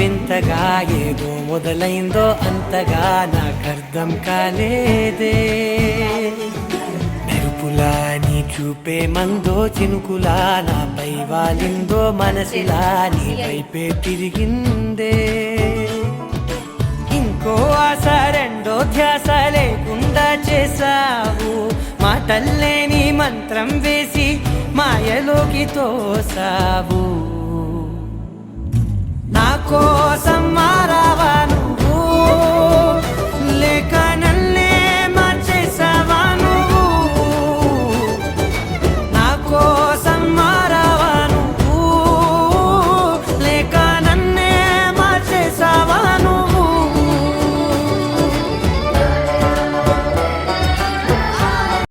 వింతగా ఏదో మొదలైందో అంతగా నాకర్థం కాలేదే. మెరుపులా నీ చూపే మందో చినుకులా నాపై వాలిందో మనసిలా నీ వైపే తిరిగిందే. ఇంకో ఆశ రెండో ధ్యాస లేకుండా చేసావు, మాటల్లేని మంత్రం వేసి మాయలోకి తోసావు. నా కోసం మారావా